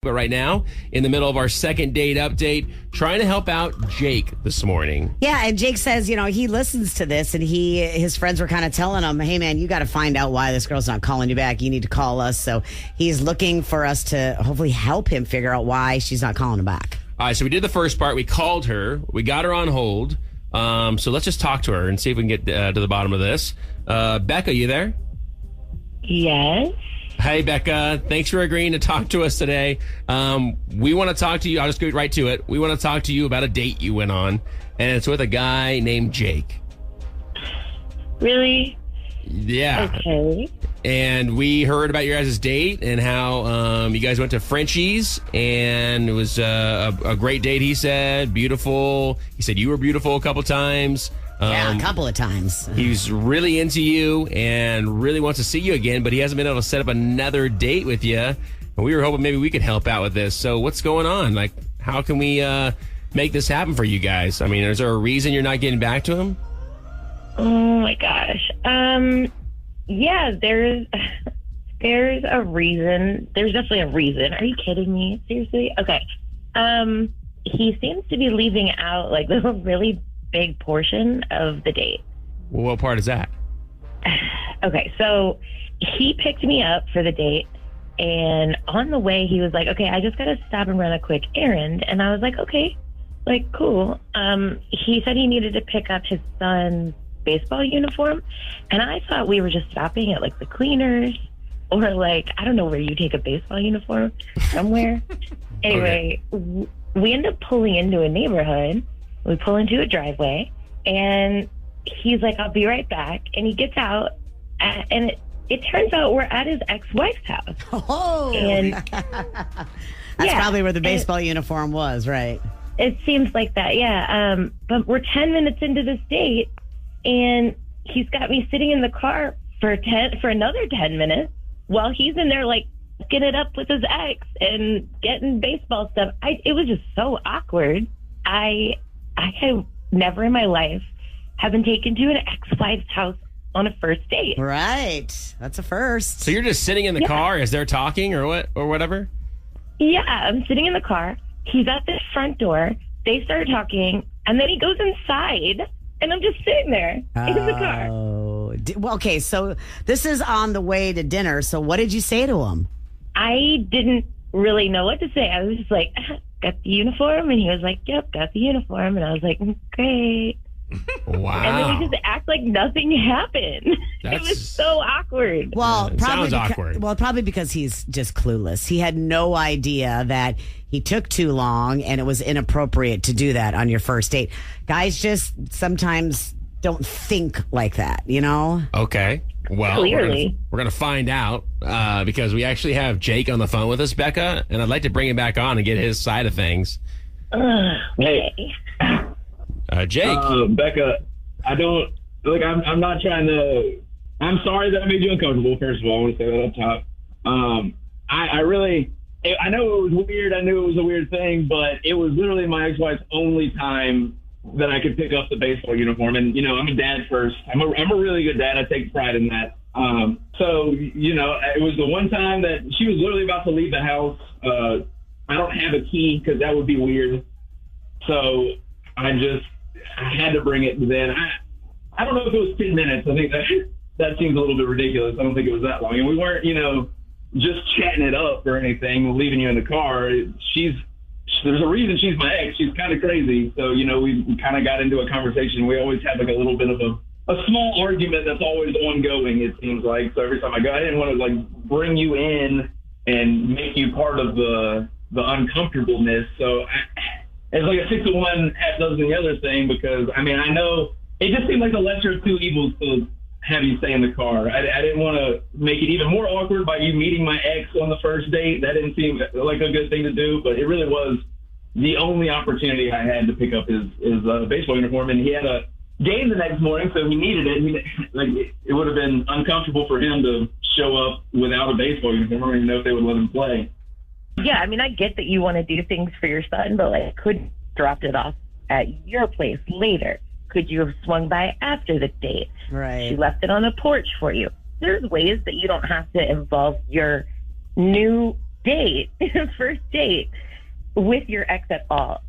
But right now, in the middle of our second date update, trying to help out Jake this morning. Yeah, and Jake says, he listens to this, and his friends were kind of telling him, hey, man, you got to find out why this girl's not calling you back. You need to call us. So he's looking for us to hopefully help him figure out why she's not calling him back. All right, so we did the first part. We called her. We got her on hold. So let's just talk to her and see if we can get to the bottom of this. Becca, you there? Yes. Hey, Becca. Thanks for agreeing to talk to us today. We want to talk to you. I'll just go right to it. We want to talk to you about a date you went on, and it's with a guy named Jake. Really? Yeah. Okay. And we heard about your guys' date and how you guys went to Frenchie's, and it was a great date, he said. Beautiful. He said you were beautiful a couple times. Yeah, a couple of times. He's really into you and really wants to see you again, but he hasn't been able to set up another date with you. And we were hoping maybe we could help out with this. So what's going on? Like, how can we make this happen for you guys? I mean, is there a reason you're not getting back to him? Oh, my gosh. Yeah, there's a reason. There's definitely a reason. Are you kidding me? Seriously? Okay. He seems to be leaving out, like, the really big portion of the date. Well, what part is that? Okay, so he picked me up for the date, and on the way he was like, okay, I just gotta stop and run a quick errand. And I was like, okay, like, cool. He said he needed to pick up his son's baseball uniform, and I thought we were just stopping at like the cleaners or like, I don't know where you take a baseball uniform, somewhere. Anyway, we end up pulling into a neighborhood. We pull into a driveway, and he's like, I'll be right back. And he gets out, and it turns out we're at his ex-wife's house. Oh, and that's probably where the baseball uniform was, right? It seems like that, yeah. But we're 10 minutes into this date, and he's got me sitting in the car for another 10 minutes while he's in there, like, getting it up with his ex and getting baseball stuff. It was just so awkward. I have never in my life have been taken to an ex-wife's house on a first date. Right. That's a first. So you're just sitting in the car as they're talking or whatever? Yeah, I'm sitting in the car. He's at the front door. They start talking, and then he goes inside, and I'm just sitting there in the car. Oh, well, okay. So this is on the way to dinner. So what did you say to him? I didn't really know what to say. I was just like, got the uniform? And he was like, yep, got the uniform. And I was like, great. Wow. And then we just act like nothing happened. It was so awkward. Well, sounds awkward. Well, probably because he's just clueless. He had no idea that he took too long and it was inappropriate to do that on your first date. Guys just sometimes don't think like that, you know? Okay. Well, clearly we're gonna find out because we actually have Jake on the phone with us, Becca, and I'd like to bring him back on and get his side of things. Okay. Jake, Becca, I don't like. I'm not trying to. I'm sorry that I made you uncomfortable. First of all, I want to say that up top. I know it was weird. I knew it was a weird thing, but it was literally my ex-wife's only time that I could pick up the baseball uniform. And, I'm a dad first. I'm a really good dad. I take pride in that. So, it was the one time that she was literally about to leave the house. I don't have a key because that would be weird. So I had to bring it then. I don't know if it was 10 minutes. I think that seems a little bit ridiculous. I don't think it was that long. And we weren't, just chatting it up or anything, leaving you in the car. There's a reason she's my ex. She's kind of crazy. So, we kind of got into a conversation. We always have like a little bit of a small argument that's always ongoing, it seems like. So every time I go, I didn't want to like bring you in and make you part of the uncomfortableness. So it's like a 6 of one, half dozen the other thing, because I know it just seemed like the lesser of two evils to have you stay in the car. I didn't want to make it even more awkward by you meeting my ex on the first date. That didn't seem like a good thing to do, but it really was the only opportunity I had to pick up his baseball uniform. And he had a game the next morning, so he needed it. It would have been uncomfortable for him to show up without a baseball uniform. I don't even know if they would let him play. Yeah, I get that you want to do things for your son, but could you dropped it off at your place later? Could you have swung by after the date? Right. She left it on the porch for you. There's ways that you don't have to involve your new date, first date with your ex at all.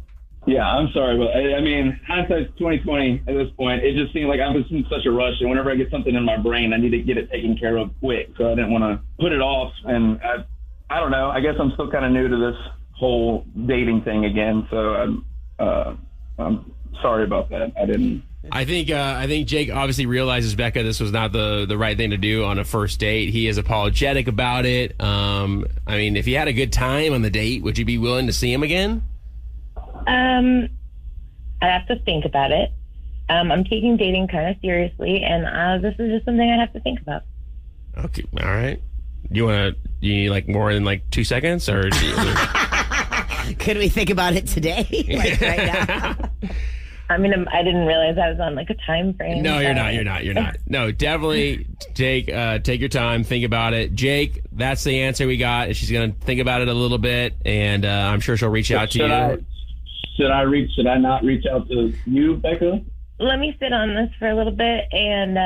Yeah, I'm sorry, but I mean, hindsight's 2020 at this point. It just seemed like I was in such a rush, and whenever I get something in my brain, I need to get it taken care of quick. So I didn't want to put it off, and I don't know. I guess I'm still kind of new to this whole dating thing again. So I'm sorry about that. I think Jake obviously realizes, Becca, this was not the right thing to do on a first date. He is apologetic about it. I mean, if you had a good time on the date, would you be willing to see him again? I'd have to think about it. I'm taking dating kind of seriously, and this is just something I have to think about. Okay, all right. You need like more than like 2 seconds, or Could we think about it today? Like right now? I mean, I didn't realize I was on like a time frame. No, you're not. No, definitely take your time, think about it. Jake, that's the answer we got. She's going to think about it a little bit, and I'm sure she'll reach out to you. Should I not reach out to you, Becca? Let me sit on this for a little bit, and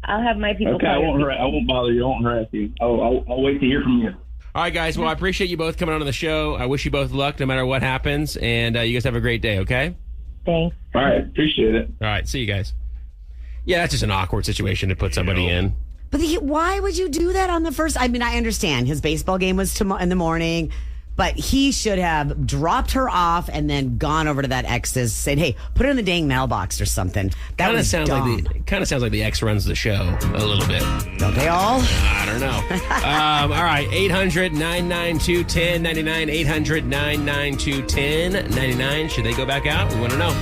I'll have my people. Okay, I won't bother you. I won't harass you. I'll wait to hear from you. All right, guys. Well, I appreciate you both coming on the show. I wish you both luck no matter what happens, and you guys have a great day, okay? Thanks. All right, appreciate it. All right, see you guys. Yeah, that's just an awkward situation to put somebody in. But why would you do that on the first? I mean, I understand his baseball game was in the morning, but he should have dropped her off and then gone over to that ex's, said, "Hey, put it in the dang mailbox or something." That Kind of was sounds dumb. like the ex runs the show a little bit. Don't they all? I don't know. All right, 800-992-1099, 800-992-1099. Should they go back out? We want to know.